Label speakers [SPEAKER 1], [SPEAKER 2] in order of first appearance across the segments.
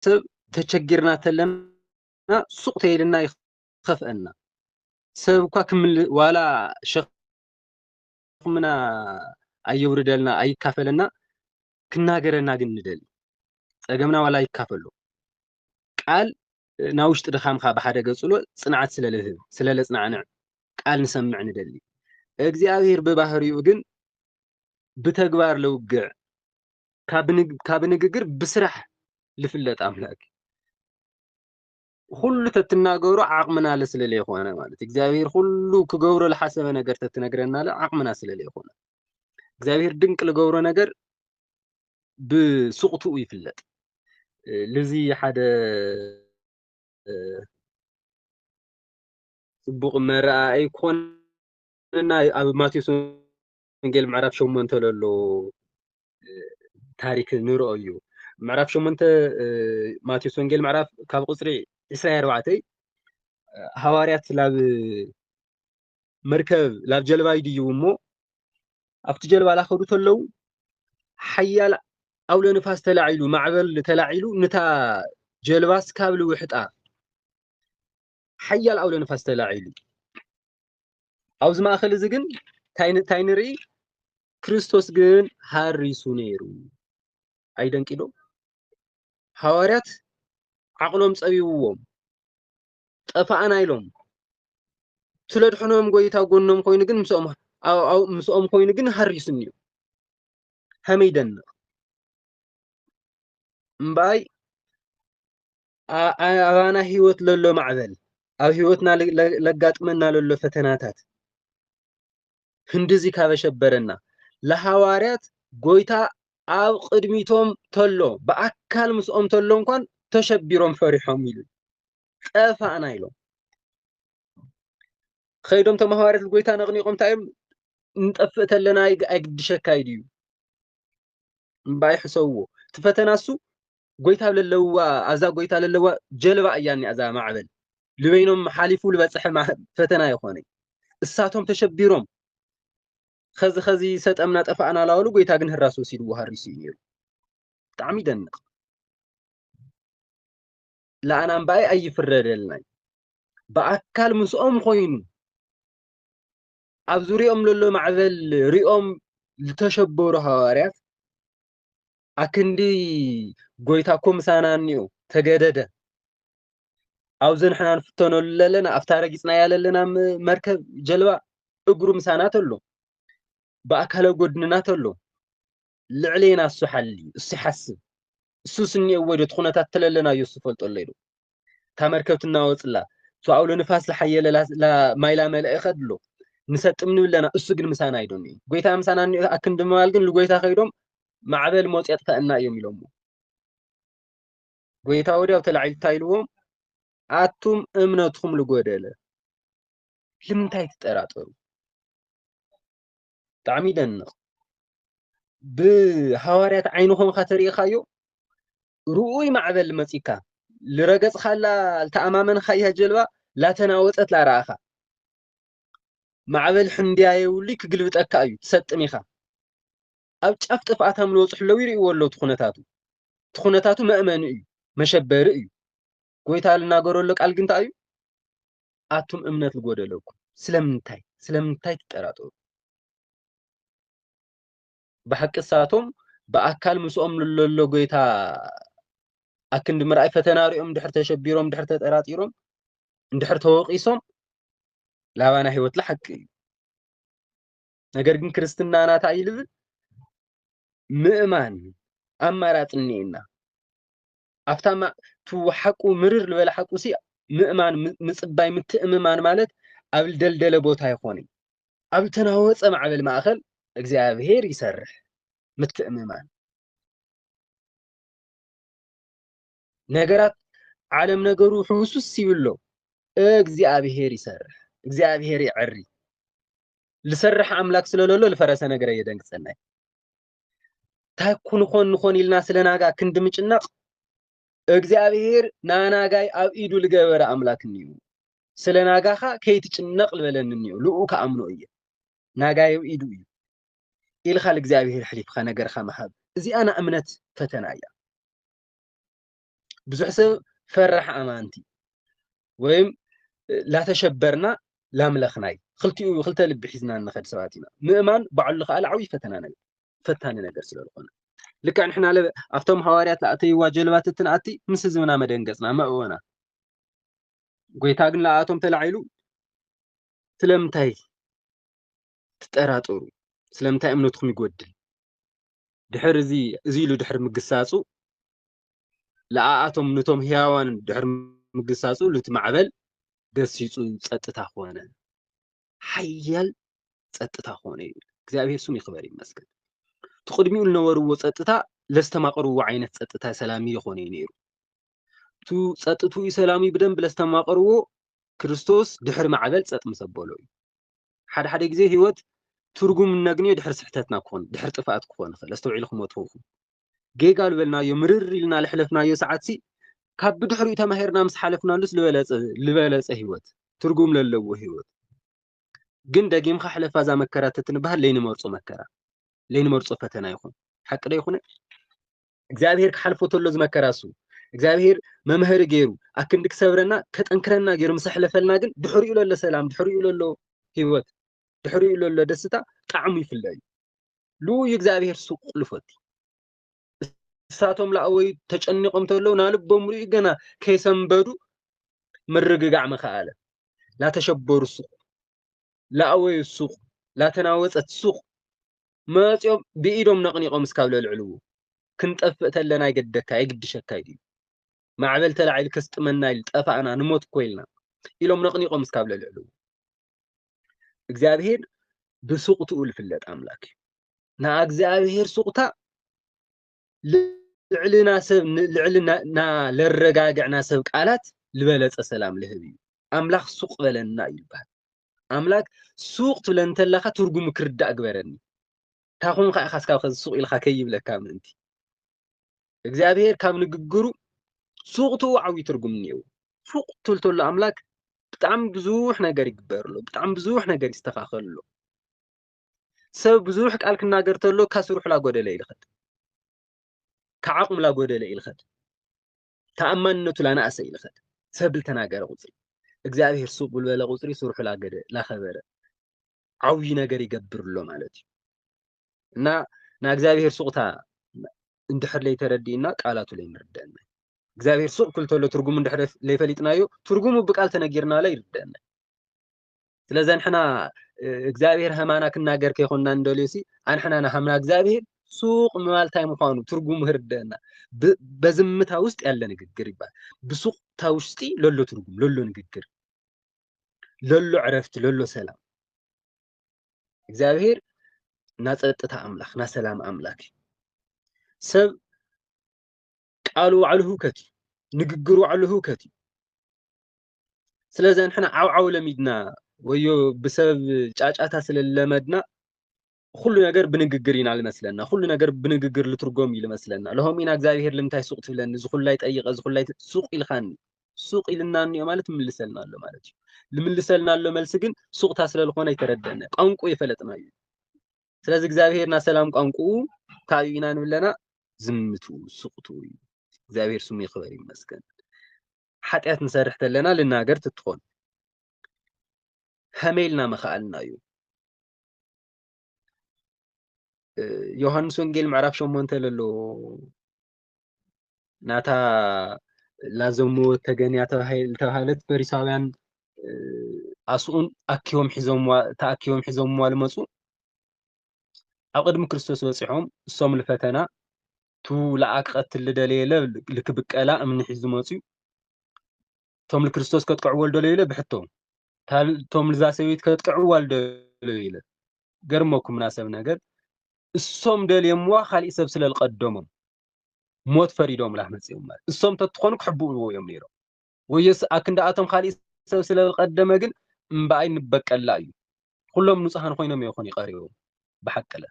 [SPEAKER 1] ሰብ ተቸጊርና ተለና ሱቅ ተይልና ይኸፍአና ሰብ እኳ ክምል ዋላ ሸኽምና ኣየውርደልና ኣይካፈለና ክናገረና ግን ንደሊ ፀገምና ዋላ ይካፈሉ ቃል ናብ ውሽጢ ድኻምካ ብሓደ ገጽሎ ጽንዓት ስለለጽናዕንዕ ቃል ንሰምዕ ንደሊ እግዚአብሔር በባህሪኡ ግን ብተግባር ለውግዕ ካብ ንግግር ብስራሕ ልፍለጥ አምላክ ሁሉ ተትናገሩ ዓቅምና ለስለለ ይኾነ ማለት እግዚአብሔር ሁሉ ክገብሮ ለሐሰበ ነገር ተትነግረና ለዓቅምና ስለለ ይኾነ እግዚአብሔር ድንቅ ለገብሮ ነገር ብሱቅቱ ይፍለጥ ለዚ ሓደ ጽቡቕ መርኣይ ኮንና ኣብ ማቴዎስ ወንጌል ምዕራፍ 8 ለሎ ታሪክ ንርኦ እዩ ምዕራፍ 8 ማቴዎስ ወንጌል ምዕራፍ ካብ ቁጽሪ 24 ሐዋርያት ላብ መርከብ ላብ ጀልባ ይድዩ እሞ ኣብቲ ጀልባ ላኸዱ ተለው ሓያል ኣውሎ ንፋስ ተላዒሉ ማዕበል ተላዒሉ ንታ ጀልባስ ካብ ልውሕጣ ሓያል ኣውሎ ንፋስ ተላዒሉ ኣብዚ ማእኸል እዚ ግን ታይ ንርኢ ክርስቶስ ግን ሃሪሱ ነይሩ ኣይደንቂዶ ሐዋርያት ዓቅሎም ጸቢውዎም ጠፋኣና ኢሎም ስለድሕኖም ጎይታ ጎኖም ኮይኑ ግን ምስኦም ኮይኑ ግን ሃሪሱኒ ሀመይ ደንቕ እምባይ ኣባና ህይወት ለሎ ማዕበል ኣብ ህይወትና ለጋጥመና ለሎ ፈተናታት ህንድዚ ካበሸበረና ለሐዋርያት ጎይታ ኣብ ቅድሚቶም ተሎ በአካል ምስኦም ተሎ እንኳን ተሸቢሮም ፈሪሖም ኢሉ ጠፋኣና ኢሎም ኸይዶም ተም ሐዋርያት ጎይታ ነቕኒቆም ታይም እንጠፍእ ተለና ኣይግድሸካ ይድዩ እምባይ ሕሰውዎ ትፈተናሱ ጎይታ ለለዋ ኣዛ ጎይታ ለለዋ ጀልባ እያኒ ኣዛ ማዕበል ልበይኖም ሓሊፉ ልበጽሕ ፈተና ይኾነ እሳቶም ተሸቢሮም ኸዚ ሰጠምና ጠፋኣና ላወሉ ጎይታ ግን ህራስ ወሲድዎ ሃሪሱ እዩ ነይሩ ብጣዕሚ ይደንቕ ለኣና እምባይ ኣይፍረደልናይ በአካል ምስኦም ኮይኑ ኣብ ዙርዮም ለሎ ማዕበል ሪኦም ዝተሸበሩ ሐዋርያት ኣክንዲ ጎይታ እኮ ምሳና እኒኦ ተገደደ ኣብዚ ንሕና ንፍተነሉ ለለና ኣብታ ረጊፅና ያለለና መርከብ ጀልባ እግሩ ምሳና ተሎ በአካለ ጎድንና ተሎ ልዕሌና እሱ ሓሊ እሱ ይሓስብ እሱ ስኒኦ ወደ ትኹነታት ተለለና እዩ ፈልጦ ለይሉ ታ መርከብ ትናወፅላ አውሎ ንፋስ ለሐየለ ማይላ መልእኸድሎ ንሰጥም ንብለና እሱ ግን ምሳና አይዶኒ ጎይታ ምሳና ኣክንዲ ማል ግን ለጎይታ ኸይዶም ማዕበል ሞጽ ያጥፋእና እዮም ኢሎም ጎይታ ወዲያው ተላዒልታ ኢልዎም ኣቱም እምነትኩም ልጎደለ ንምንታይ ትጠራጠሩ ብጣዕሚ ይደንቕ ብሐዋርያት ዓይንኹም ከተሪእኻዮ ሩኡይ ማዕበል መጺካ ልረገጽኻላ ልተኣማመንኻ እያ ጀልባ ላተናወፀት ላረኣኻ ማዕበል ሕንድያ የውሊ ክግልብጠካ እዩ ትሰጥም ኢኻ ኣብ ጫፍ ጥፍኣታ ምልወጽሕ ለው ይርእዎ ኣለዉ ትኹነታቱ መእመኒ እዩ መሸበሪ እዩ ጎይታ ልናገረሎ ቃል ግን እንታይ እዩ ኣቱም እምነት ልጎደለኩም ስለምንታይ ትጠራጠሩ ብሓቂ እሳቶም በአካል ምስኦም ለሎ ጎይታ ኣክንዲ ምርኣይ ፈተና ሪኦም ድሕር ተሸቢሮም ድሕር ተጠራጢሮም እንድሕር ተወቂሶም ላባና ህይወት ለሐቂ እዩ ነገር ግን ክርስትና ናታ ይልብል ምእማን ኣማራጽ እኒአና ኣፍታማ ትወሐቁ ምርር ልበለ ሐቁሲ ምእማን ምጽባይ ምትእምማን ማለት ኣብ ደልደለ ቦታ ይኾነ ኣብ ተናወፀ ማዕበል ማእኸል እግዚአብሔር ይሰርሕ ምትእምማን ነገራት ዓለም ነገሩ ሕውሱስ ይብሎ እግዚአብሔር ይሰርሕ እግዚአብሔር ይዕሪ ልሰርሕ አምላክ ስለለሎ ልፈረሰ ነገር የደንግጸናይ ታኩን ኾን ኢልና ስለናጋ ክንድ ምጭናቕ እግዚአብሔር ናናጋይ ኣብ ኢዱ ልገበረ አምላክ እንዩ ስለናጋኻ ከይትጭነቕ ልበለን እንዩ ልኡ ከኣምኖ እየ ናጋይ ኣብ ኢዱ እዩ ኢልኻ እግዚአብሔር ሕሊፍኻ ነገርኻ መሃብ እዚ ኣና እምነት ፈተና እያ بزح سب فرح أمانتي ويم لا تشبرنا لا ملخناي خلت لب حزنا نخد سواتنا مؤمن بعل خال عوي فتاني نجر سلالقنا لك إحنا على أفتم حواريات لأتي واجلبات التنأتي مس زمنا مدنجسنا ما هونا قويتاقن لأتم تلعيلو سلمتاي تتأراتورو سلمتاي أمنتكم يقودل دحر زيلو دحر مقساسو لأتم نتوم هياوان دحر مقساسو لتمعبل دسيسو ጸጥታ ሆነ حيال ጸጥታ ሆነ እግዚአብሔር ስሙ ይክበር ይመስገን ትقدሚው ለነበርዎ ጸጥታ ለስተማቀርዎ አይነት ጸጥታ ሰላም ይሆነ ነይሩ ቱ ጸጥቱ ሰላም ይብደም ለስተማቀርዎ ክርስቶስ ድሕር ማዕበል ጸጥ መሰበሎ ሓደ ግዜ ህይወት ትርጉም ነግኒ ድሕር ስሕተትና ክኾን ድሕር ጥፋት ክኾን ለስተውዒልኩም ወትኹም ጌጋል በልና የምርር ኢልና ለሕለፍና የሰዓትሲ ካብ ድሕሪኡ ተማሂርና ምስ ሓለፍናሉስ ልበለጸ ህይወት ትርጉም ለለዎ ህይወት ግን ደጊምካ ሕለፋ ዛ መከራ ትትንባህ ለይንመርጾ መከራ ለይንመርጾ ፈተና ይኹን ሓቂ ደ ይኹን እግዚአብሔር ክሓልፎ ተሎ ዝመከራሱ እግዚአብሔር መምህር ገይሩ አክንድክ ሰብረና ከጠንክረና ገይሩ መስሕለፈልና ግን ድሕሪኡ ለለ ሰላም ድሕሪኡ ለሎ ህይወት ድሕሪኡ ለሎ ደስታ ጣዕሙ ይፍለይ ሉ እግዚአብሔር ሱቅ ልፈት እሳቶም ላአወይ ተጨኒቆም ተለው ናልቦም ሩይ ገና ከይሰንበዱ ምርግጋዕ መኻአለ ላ ተሸበሩ ሱቅ ላአወይ ሱቅ ላ ተናወፀት ሱቅ መጽዮም ብኢዶም ነቅኒቆም እስካብ ለልዕልዎ ክንጠፍእ ተለና ይገደካ ይግድሸካ ይዲ ማዕበል ተላዒል ከስጥመና ኢል ጠፋእና ንሞት ኮይልና ኢሎም ነቅኒቆም እስካብ ለልዕልዎ እግዚአብሔር ብሱቅቱ ልፍለጥ አምላክ ና እግዚአብሔር ሱቅታ ልዕልና ለረጋግዕና ሰብ ቃላት ልበለጸ ሰላም ልህብ አምላክ ሱቅ በለና ይባል አምላክ ሱቅ ትብለን ተለኻ ትርጉም ክርዳእ ግበረኒ ታኹን ካስካብ ሱቅ ኢልካ ከይብለካ ምንቲ እግዚአብሔር ካብ ንግግሩ ሱቅቱ ዓዊ ትርጉም ነው ሱቅ ትልተሎ አምላክ በጣም ብዙሕ ነገር ይግበርሎ በጣም ብዙሕ ነገር ይስተኻኸልሎ ሰብ ብዙሕ ቃል ክናገር ተሎ ካስሩሕ ላ ጎደለ ይልኸት كعقم لا جودة لإلخد تأمن نتلا نأس إلخد سبل تناجر غزري إجزاء السوق ولا غزري سرح لا جد لا خبره عوينا جري جبر له مالتي نا إجزاء السوق تا اندحر لي تردينا قالاتو لي مردنا إجزاء السوق كل تولو ترجم اندحر لي فليتنايو ترجمه بقال تناجرنا لا يردنا ስለዚህ حنا እግዚአብሔር ሃማና ክናገር ከይኾንና እንደልሲ አንሕና ሃምና እግዚአብሔር ሱቅ ማልታይ ምዃኑ ትርጉም ህርደና በዝምታ ውስጥ ያለ ንግግር ይባል በሱቅታ ውስጥ ለሎ ትርጉም ለሎ ንግግር ለሎ ዕረፍት ለሎ ሰላም እግዚአብሔር ናጸጥታ አምላክ ና ሰላም አምላክ ሰብ ቃሉ ዓልሁ ከቲ ንግግሩ ዓልሁ ከቲ ስለዚህ አንሕና ዓውዓው ለሚድና ወዮ በሰብ ጫጫታ ስለለመድና ሁሉ ነገር ብንግግር ይናል መስለና ሁሉ ነገር ብንግግር ልትርጎም ይልመስለና ለሆም ኢና እግዚአብሔር ለምታይ ሱቅ ትብለን ዝኹል ላይ ጠይቀ ዝኹል ላይ ሱቅ ኢልኻኒ ሱቅ ኢልናኒ ማለት ምልሰልናሎ ማለት ልምልሰልናሎ መልስ ግን ሱቅታ ስለልኾነ ይተረደነ ቋንቋ ይፈለጥና እዩ ስለዚህ እግዚአብሔርና ሰላም ቋንቋ ታዩና ንብለና ዝምቱ ሱቅቱ እግዚአብሔር ስሙ ይኽበር ይመስገን ኃጢአት ንሰርሕ ተለና ልናገር ትትኾን ሀሜልና መኻአልና እዩ ዮሐንስ ወንጌል ምዕራፍ 8 ለሎ ናታ ላዘሙ ተገንያ ተባሃለት ፈሪሳውያን አስኡን ተአኪዮም ሒዞም ዋልመፁ ኣብ ቅድሚ ክርስቶስ በፂሖም እሶም ልፈተና ቱ ለኣክ ቀትል ልደለየለ ልክብቀላ እምኒ ሒዙ መፁ ቶም ለክርስቶስ ከጥቅዕዎ ልደለየለ ብሕቶም ቶም ለዛ ሰበይት ከጥቅዕዎ ልደለየለ ገርመኩም ናሰብ ነገር እሶም ደልየምዋ ካልእ ሰብ ስለልቀደሞም ሞት ፈሪዶም ላመፅዮም ማለት እሶም ተትኾኑ ክሕብእዎ እዮም ነይሮም ወየስ አክንዳኣቶም ካልእ ሰብ ስለልቀደመ ግን እምበኣይ ንበቀላ እዩ ኩሎም ንጹሃን ኮይኖም ይኹን ይቀሪቦም ብሓቀለ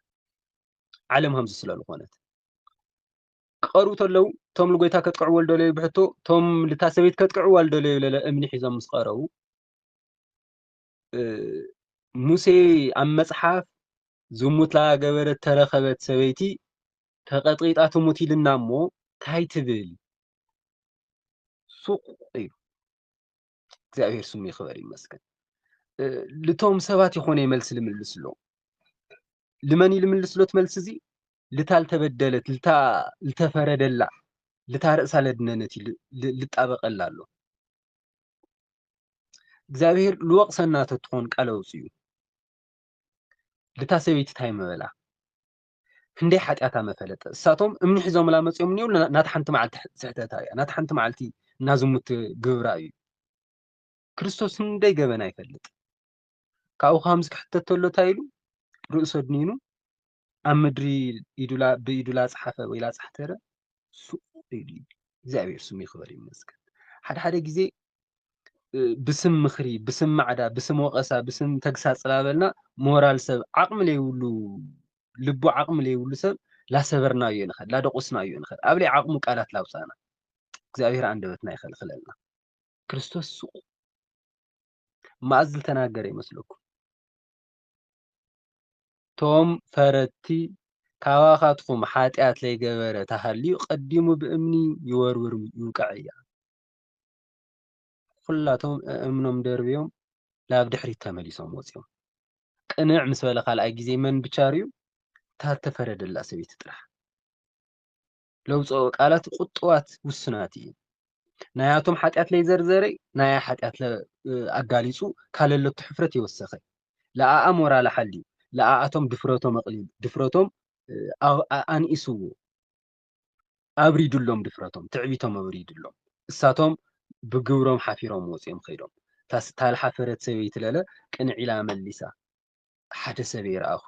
[SPEAKER 1] ዓለም ሃምዚ ስለልኾነት ቀሩ ተለው ቶም ለጎይታ ከጥቅዕዎ ልደለዩ ብሕቶ ቶም ልታሰበይት ከጥቅዕዎ ልደለዩ ለለ እምኒ ሒዞም ምስ ቀረቡ ሙሴ ኣብ መጽሓፍ ዝሙት ላገበረት ተረኸበት ሰበይቲ ተቀጥቂጣ ትሙት ኢልና እሞ ታይ ትብል ሱቕ እዩ እግዚኣብሔር ስሙ ይኽበር ይመስገን ልቶም ሰባት ይኾነ መልሲ ልምልስ ኣሎ ልመን ልምልስ ሎ ትመልስ እዚ ልታ ልተበደለት ልተፈረደላ ልታ ርእሳ ለድነነት ልጣበቐላ ኣሎ እግዚኣብሔር ልወቕሰና ተትኾን ቃል ኣውፅኡ ልታ ሰበይቲ እንታይ መበላ ክንደይ ሓጢኣታ መፈለጠ እሳቶም እምኒ ሒዞምላ መፅኦም እኒው ናታ ሓንቲ መዓልቲ ስሕተታ እያ ናታ ሓንቲ መዓልቲ እናዝሙት ግብራ እዩ ክርስቶስ ክንደይ ገበና ይፈልጥ ካብኡ ከምዚ ክሕተት ተሎ እንታይ ኢሉ ርእሶ ድኒኑ ኣብ ምድሪ ብኢዱ ላፅሓፈ ወይ ላፅሕተረ ሱቕ ኢሉ እግዚኣብሔር ስሙ ይኽበር ይመስገን ሓደ ሓደ ግዜ ብስም ምኽሪ ብስም ማዕዳ ብስም ወቐሳ ብስም ተግሳፅ ላበልና ሞራል ሰብ ዓቕሚ ለይብሉ ልቡ ዓቕሚ ለይብሉ ሰብ ላሰበርናዮ ንኽእል ላደቆስናዮ ንኽእል ኣብ ለይ ዓቕሙ ቃላት ላውፃና እግዚኣብሔር ኣንደበትና ይኸልኽለልና ክርስቶስ ሱቕ ማእዝ ዝተናገረ ይመስለኩም ቶም ፈረቲ ካባኻትኩም ሓጢኣት ለይገበረ ተሃልዩ ቀዲሙ ብእምኒ ይወርውር ይውቃዕ እያ ኩላቶም እምኖም ደርብዮም ላብ ድሕሪት ተመሊሶም ወፂኦም ቅንዕ ምስ በለ ካልኣይ ግዜ መን ብቻርዩ ታተፈረደላ ሰበይቲ ጥራሕ ለውፅኦ ቃላት ቁጥዋት ውስናት እዩ ናያቶም ሓጢኣት ለይዘርዘረ ናያ ሓጢኣት ኣጋሊፁ ካለለቱ ሕፍረት ይወሰኸ ለኣኣ ሞራላ ሓልዩ ለኣኣቶም ድፍረቶም ኣቕሊሉ ድፍረቶም ኣንኢስዎ ኣብሪዱሎም ድፍረቶም ትዕቢቶም ኣብሪዱሎም እሳቶም ብግብሮም ሓፊሮም ወፂኦም ከይዶም ታልሓፈረት ሰበይቲ ለለ ቅንዕ ኢላ መሊሳ ሓደ ሰብ ይረኣኹ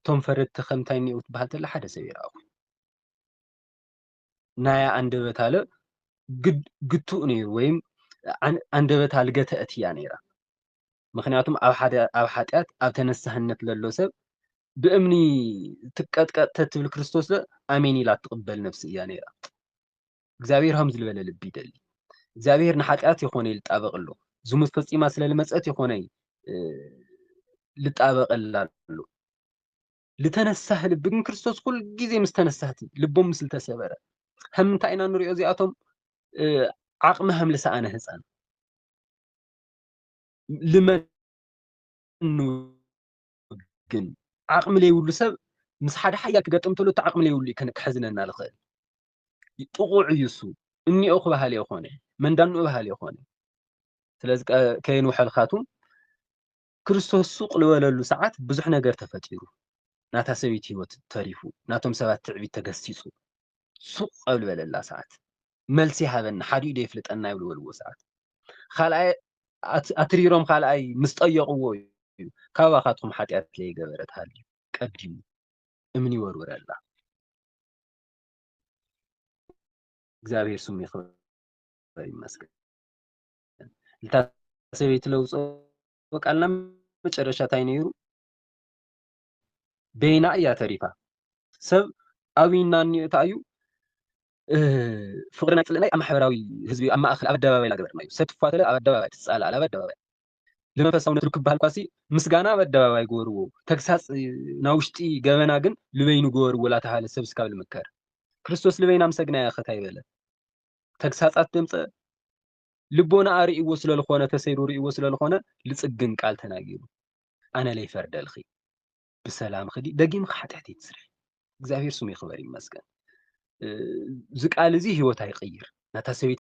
[SPEAKER 1] ቶም ፈረድቲ ከምታይ እኒኡ ትበሃል ተላ ሓደ ሰብ ይረኣኹ ናያ ኣንደበታ ለ ግቱእ ነይሩ ወይም ኣንደበታ ልገተአት እያ ነይራ ምክንያቱም ኣብ ሓጢኣት ኣብ ተነሳህነት ለሎ ሰብ ብእምኒ ትቀጥቀጥ ተትብል ክርስቶስ ኣሜን ኢላ ትቕበል ነፍሲ እያ ነይራ እግዚኣብሔር ከም ዝልበለ ልቢ ይደሊ እግዚኣብሔር ንሓጢኣት ይኾነ ልጣበቕሎ ዝሙት ፈፂማ ስለ ልመፀት ይኾነ ልጣበቐላ ኣሎ ልተነሳህ ልቢ ግን ክርስቶስ ኩል ግዜ ምስ ተነሳህቲ ልቦም ምስ ልተሰበረ ከም እንታይ ኢና ንሪኦ እዚኣቶም ዓቕሚ ከም ልሰኣነ ህፃን ልመኑ ግን ዓቕሚ ለይብሉ ሰብ ምስ ሓደ ሓያል ክገጥም ተሎ እቲ ዓቕሚ ለይብሉ ክሕዝነና ልኽእል ጥቑዕ እዩ እሱ እኒኦ ክበሃል የኾነ መንዳንኡ ባህል የኾነ ስለዚ ከይንውሐልካቱም ክርስቶስ ሱቕ ልበለሉ ሰዓት ብዙሕ ነገር ተፈጢሩ ናታ ሰበይቲ ሂወት ተሪፉ ናቶም ሰባት ትዕቢት ተገሲጹ ሱቕ ኣብ ልበለላ ሰዓት መልሲ ሃበና ሓዲኡ ዶ ይፍልጠና ይብልዎ ሰዓት ካልኣይ ኣትሪሮም ካልኣይ ምስ ጠየቕዎ እዩ ካባኻትኩም ሓጢኣት ለይገበረት ሃልዩ ቀዲሙ እምኒ ይወርውረላ እግዚአብሔር ስሙ ይኽበር ይመስገን ልታ ሰበይቲ ለውፅኦ ቃልና መጨረሻ እንታይ ነይሩ በይና እያ ተሪፋ ሰብ ኣብይና እኒታ እዩ ፍቅርና ፅልናይ ኣብ ማሕበራዊ ህዝቢ ኣብ ማእኸል ኣብ ኣደባባይ ላገበርና እዩ ሰብ ትፋተለ ኣብ ኣደባባይ ትፃላል ኣብ ኣደባባይ ለመንፈሳውነት ርክብ ባህል ኳሲ ምስጋና ኣብ ኣደባባይ ገበርዎ ተግሳፅ ናብ ውሽጢ ገበና ግን ልበይኑ ገበርዎ ላተሃለ ሰብ ስካብ ልምከር ክርስቶስ ልበይና ምሰግና ያኸታ ይበለ ተግሳፃት ደምፀ ልቦና ኣርእይዎ ስለልኾነ ተሰይሩ ርእይዎ ስለልኾነ ልፅግን ቃል ተናጊሩ ኣነ ለይፈርደልኺ ብሰላም ክዲ ደጊምካ ሓጢኣት ይትስርሕ እግዚኣብሔር ስሙ ይኽበር ይመስገን እዚ ቃል እዚ ሂወታ ይቕይር ናታ ሰበይቲ